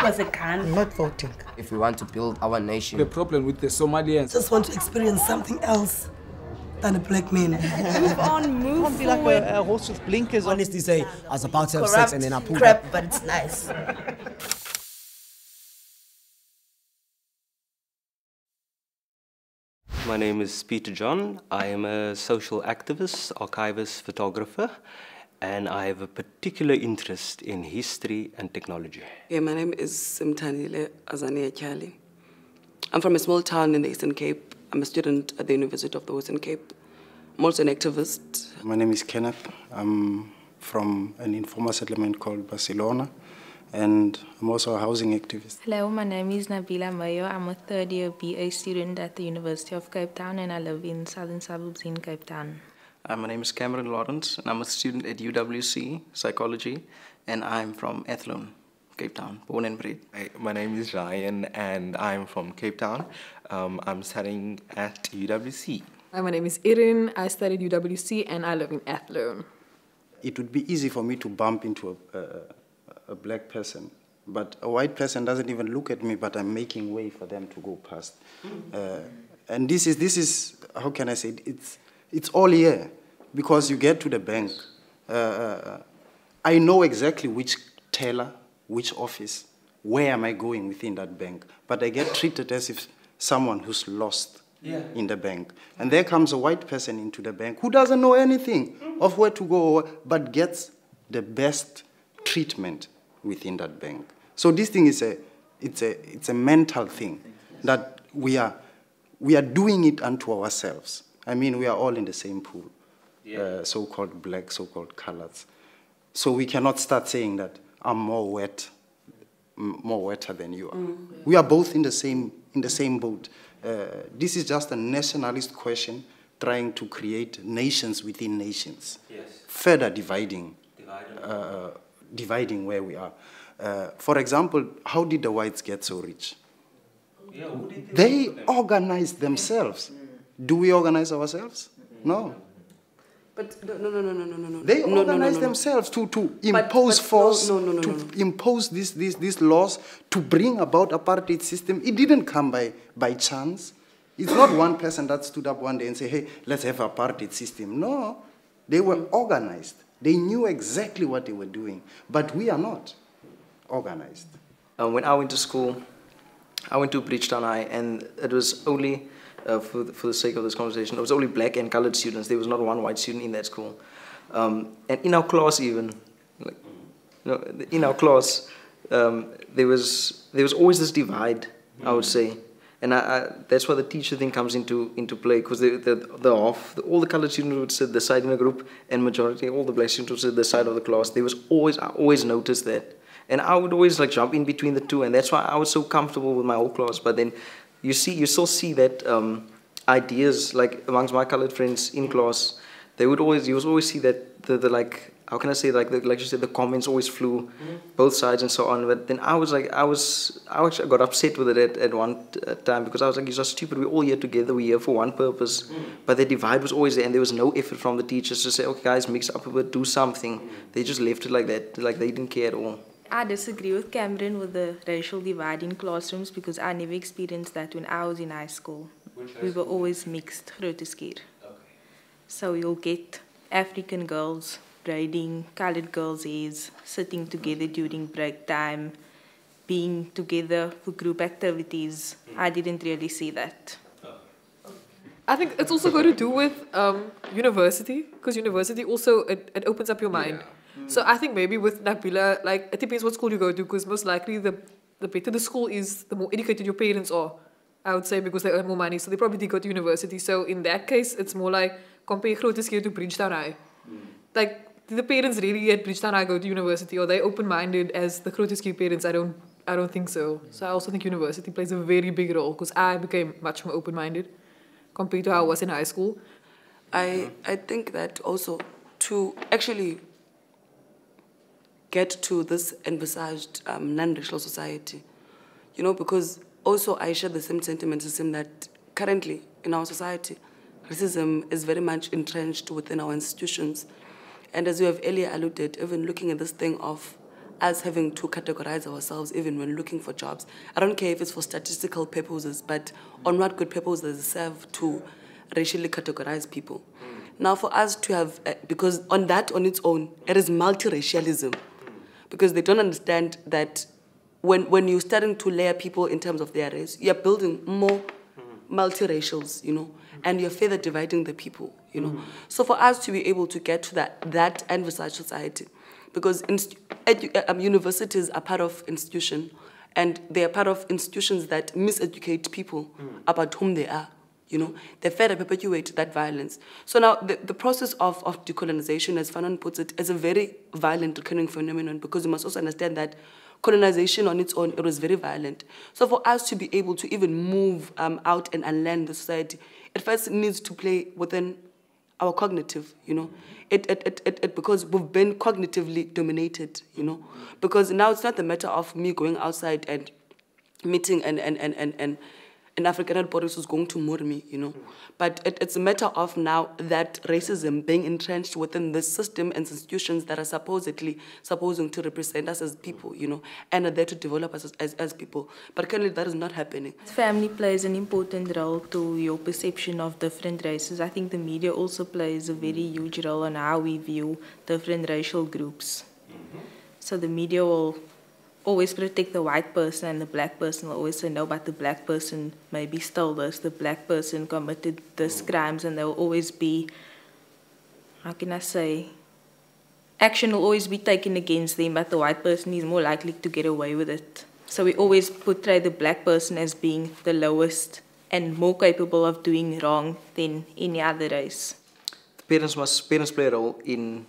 was a gun. I'm not voting. If we want to build our nation. The problem with the Somalians. Just want to experience something else than a black man. Move on, move Can't be like a horse with blinkers. Honestly say, I was about to have sex and then I pulled crap, up. but it's nice. My name is Peter John. I am a social activist, archivist, photographer, and I have a particular interest in history and technology. Yeah, my name is Simtanile Azania Kyali. I'm from a small town in the Eastern Cape. I'm a student at the University of the Western Cape. I'm also an activist. My name is Kenneth. I'm from an informal settlement called Barcelona, and I'm also a housing activist. Hello, my name is Nabila Mayo. I'm a third-year BA student at the University of Cape Town, and I live in southern suburbs in Cape Town. My name is Cameron Lawrence, and I'm a student at UWC, Psychology, and I'm from Athlone, Cape Town, born and bred. My name is Ryan, and I'm from Cape Town. I'm studying at UWC. Hi, my name is Erin. I studied UWC, and I live in Athlone. It would be easy for me to bump into a black person, but a white person doesn't even look at me, but I'm making way for them to go past. And this is how can I say it? It's all here, because you get to the bank. I know exactly which teller, which office, where am I going within that bank, but I get treated as if someone who's lost in the bank. And there comes a white person into the bank who doesn't know anything of where to go, but gets the best treatment within that bank. So this thing is it's a mental thing that we are doing it unto ourselves. I mean, we are all in the same pool, so-called black, so-called colors. So we cannot start saying that I'm more wetter than you are. We are both in the same boat. This is just a nationalist question trying to create nations within nations, further dividing where we are. For example, how did the whites get so rich? They organized themselves. Do we organize ourselves? No. But no. They organized themselves to impose force, to impose these laws, to bring about apartheid system. It didn't come by chance. It's not one person that stood up one day and said, hey, let's have an apartheid system. No, they were organized. They knew exactly what they were doing, but we are not organized. When I went to school, I went to Bridgetown High, and it was only, for the sake of this conversation, it was only black and colored students. There was not one white student in that school. And in our class even, in our class, there was always this divide, I would say. And that's why the teacher thing comes into play, because all the colored students would sit this side in a group, and majority, all the black students would sit this side of the class. I always noticed that. And I would always jump in between the two, and that's why I was so comfortable with my whole class. But then you still see that ideas, amongst my colored friends in class, you would always see that how can I say, like you said, the comments always flew both sides and so on. But then I actually got upset with it at one time, because I was like, you're so stupid, we're all here together, we're here for one purpose. But the divide was always there, and there was no effort from the teachers to say, okay guys, mix up a bit, do something. They just left it like that, like they didn't care at all. I disagree with Cameron with the racial divide in classrooms, because I never experienced that when I was in high school. We were always mixed, grooteskeer. So you'll get African girls braiding colored girls' hairs, sitting together during break time, being together for group activities. I didn't really see that. I think it's also got to do with university, because university also, it opens up your mind. So I think maybe with Nabila, it depends what school you go to, because most likely the better the school is, the more educated your parents are, I would say, because they earn more money. So they probably did go to university. So in that case, it's more like compare Grooteskier to Bridgetown High. The parents really at Bridgetown High go to university, or they open-minded as the Grooteskier parents? I don't think so. So I also think university plays a very big role, because I became much more open-minded compared to how I was in high school. I think that also to actually get to this envisaged non-racial society, because also I share the same sentiments as him, that currently in our society, racism is very much entrenched within our institutions. And as you have earlier alluded, even looking at this thing of us having to categorize ourselves even when looking for jobs. I don't care if it's for statistical purposes, but on what good purpose does it serve to racially categorize people? Now for us to have, because on that on its own, it is multiracialism. Because they don't understand that when you're starting to layer people in terms of their race, you're building more multiracials, you know, and you're further dividing the people, you know. So for us to be able to get to that envisaged society, because universities are part of institution, and they are part of institutions that miseducate people about whom they are, you know. They further perpetuate that violence. So now the process of decolonization, as Fanon puts it, is a very violent recurring phenomenon, because you must also understand that colonization on its own, it was very violent. So for us to be able to even move out and unlearn the society, it first needs to play within our cognitive, you know. Because we've been cognitively dominated, you know. Because now it's not the matter of me going outside and meeting an African Boris who's going to murder me, you know. But it's a matter of now that racism being entrenched within this system and institutions that are supposedly supposing to represent us as people, you know, and are there to develop us as people. But currently that is not happening. Family plays an important role to your perception of different races. I think the media also plays a very huge role on how we view different racial groups. So the media will always protect the white person, and the black person will always say, no, but the black person maybe stole this, the black person committed this crimes, and there will always be, how can I say, action will always be taken against them, but the white person is more likely to get away with it. So we always portray the black person as being the lowest and more capable of doing wrong than any other race. The parents play a role in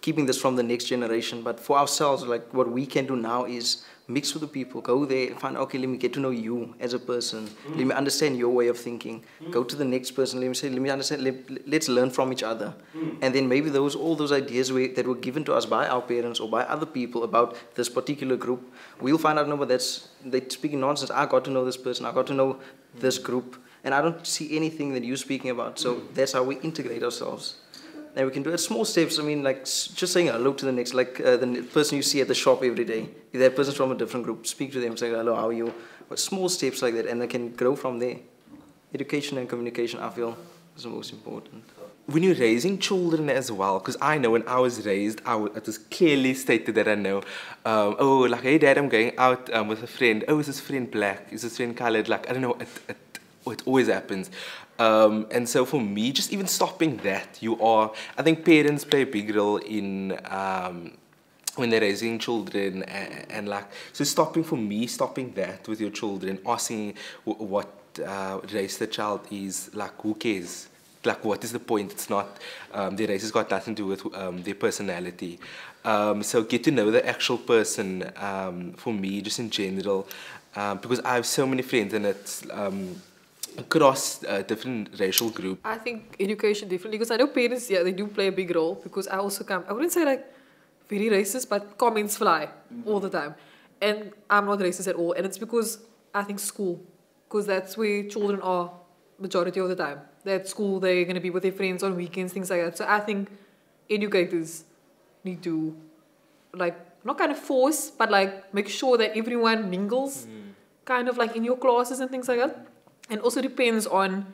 keeping this from the next generation, but for ourselves, like what we can do now is mix with the people, go there, find, okay, let me get to know you as a person, let me understand your way of thinking, go to the next person, let me understand, let's learn from each other. And then maybe all those ideas that were given to us by our parents or by other people about this particular group, we'll find out, no, but they're speaking nonsense. I got to know this person, I got to know this group, and I don't see anything that you're speaking about. So that's how we integrate ourselves. And we can do it small steps. I mean, like just saying hello to the next, like the person you see at the shop every day. If that person's from a different group, speak to them, say hello, how are you? But small steps like that, and they can grow from there. Education and communication, I feel, is the most important. When you're raising children as well, because I know when I was raised, it was clearly stated that I know, oh, like, hey, Dad, I'm going out with a friend. Oh, is this friend black? Is this friend colored? Like, I don't know, it always happens. And so for me, just even stopping that, I think parents play a big role in when they're raising children, and like, so stopping that with your children, asking what race the child is, like, who cares? Like, what is the point? It's not, their race has got nothing to do with their personality. So get to know the actual person, for me, just in general, because I have so many friends, and it's across different racial groups. I think education definitely, because I know parents, yeah, they do play a big role, because I also I wouldn't say like very racist, but comments fly all the time. And I'm not racist at all, and it's because I think school, because that's where children are majority of the time. They're at school, they're going to be with their friends on weekends, things like that. So I think educators need to, like, not kind of force, but like make sure that everyone mingles, kind of like in your classes and things like that. And also depends on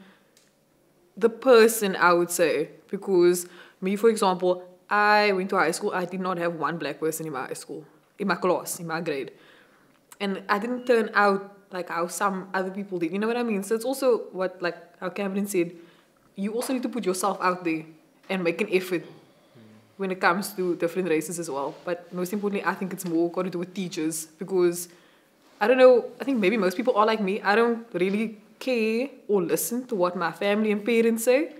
the person, I would say. Because me, for example, I went to high school, I did not have one black person in my high school, in my class, in my grade. And I didn't turn out like how some other people did. You know what I mean? So it's also what, like how Cameron said, you also need to put yourself out there and make an effort when it comes to different races as well. But most importantly, I think it's more got to do with teachers, because I don't know, I think maybe most people are like me. I don't really care or listen to what my family and parents say.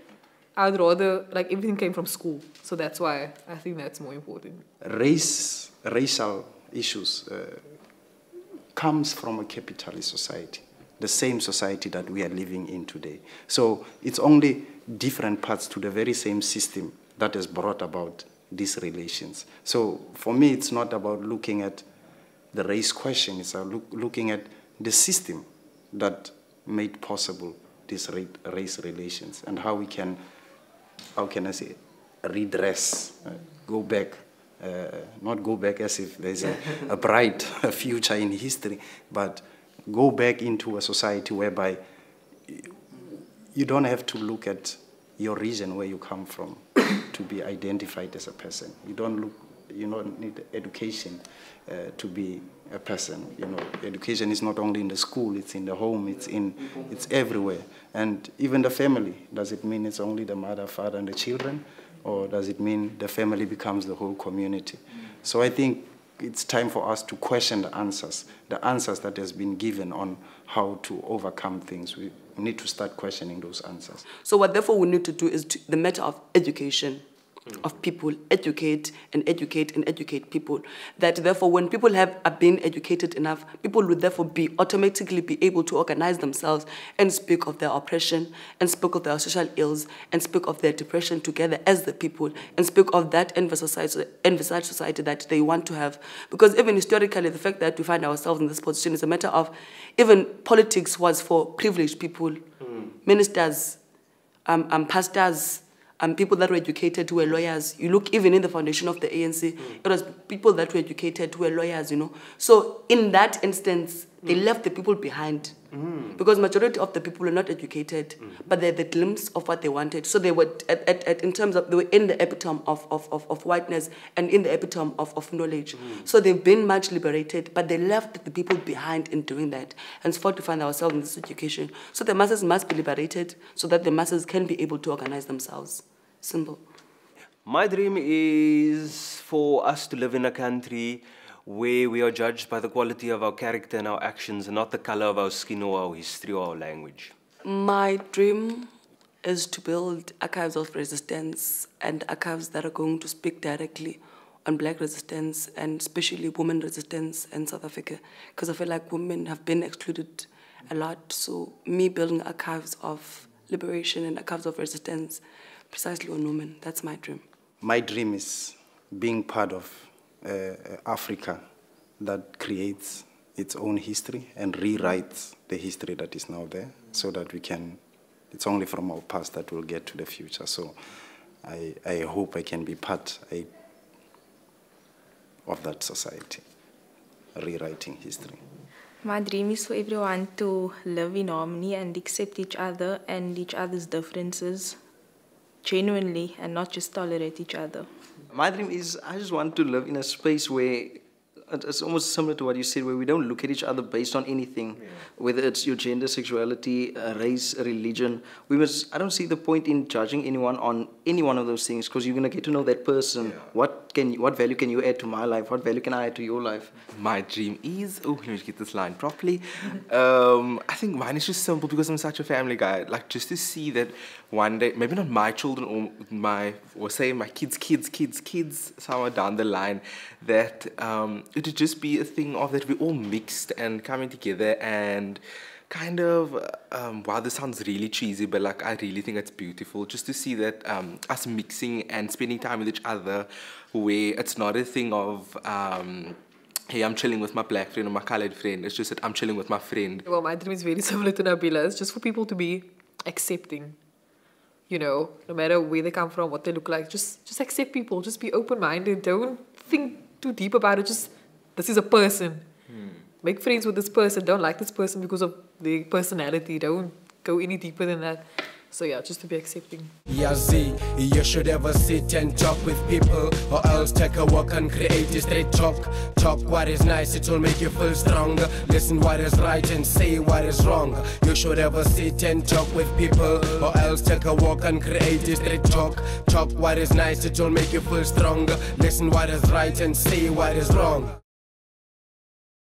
I'd rather, like, everything came from school. So that's why I think that's more important. Racial issues comes from a capitalist society, the same society that we are living in today. So it's only different parts to the very same system that has brought about these relations. So for me, it's not about looking at the race question, it's looking at the system that made possible these race relations, and how we can, how can I say, redress, go back not go back as if there's a bright future in history, but go back into a society whereby you don't have to look at your region where you come from to be identified as a person. You don't need education to be a person. You know, education is not only in the school, it's in the home, it's everywhere. And even the family, does it mean it's only the mother, father, and the children? Or does it mean the family becomes the whole community? So I think it's time for us to question the answers that has been given on how to overcome things. We need to start questioning those answers. So what therefore we need to do is the matter of education of people, educate people, that therefore when people are being educated enough, people would therefore automatically be able to organize themselves and speak of their oppression, and speak of their social ills, and speak of their depression together as the people, and speak of that envisaged society that they want to have. Because even historically, the fact that we find ourselves in this position is a matter of, even politics was for privileged people, ministers, pastors, people that were educated who were lawyers. You look even in the foundation of the ANC, it was people that were educated who were lawyers, you know. So in that instance, they left the people behind. Because majority of the people were not educated, but they had the glimpse of what they wanted. So they were, in terms of, they were in the epitome of whiteness and in the epitome of knowledge. So they've been much liberated, but they left the people behind in doing that. And fought to find ourselves in this education. So the masses must be liberated so that the masses can be able to organize themselves. Simple. My dream is for us to live in a country where we are judged by the quality of our character and our actions, and not the color of our skin or our history or our language. My dream is to build archives of resistance and archives that are going to speak directly on black resistance and especially women resistance in South Africa, because I feel like women have been excluded a lot. So me building archives of liberation and archives of resistance precisely on women, that's my dream. My dream is being part of Africa that creates its own history and rewrites the history that is now there, so that we can, it's only from our past that we'll get to the future. So I hope I can be part of that society, rewriting history. My dream is for everyone to live in harmony and accept each other and each other's differences genuinely, and not just tolerate each other. My dream is, I just want to live in a space where it's almost similar to what you said, where we don't look at each other based on anything, whether it's your gender, sexuality, race, religion. I don't see the point in judging anyone on any one of those things, because you're going to get to know that person. Yeah. What value can you add to my life? What value can I add to your life? My dream is, let me get this line properly. I think mine is just simple, because I'm such a family guy. Like, just to see that one day, maybe not my children or say my kids, somewhere down the line, that it would just be a thing of that we're all mixed and coming together and kind of, wow, this sounds really cheesy, but like I really think it's beautiful just to see that us mixing and spending time with each other, where it's not a thing of, hey, I'm chilling with my black friend or my colored friend. It's just that I'm chilling with my friend. Well, my dream is very similar to Nabila's, just for people to be accepting. You know, no matter where they come from, what they look like, just accept people. Just be open-minded. Don't think too deep about it. Just, this is a person. Make friends with this person. Don't like this person because of their personality. Don't go any deeper than that. So yeah, just to be accepting. Yeah, Z, you should ever sit and talk with people, or else take a walk and create a straight talk. Talk what is nice, it will make you feel stronger. Listen what is right and say what is wrong. You should ever sit and talk with people, or else take a walk and create a straight talk. Talk what is nice, it will make you feel stronger. Listen what is right and say what is wrong.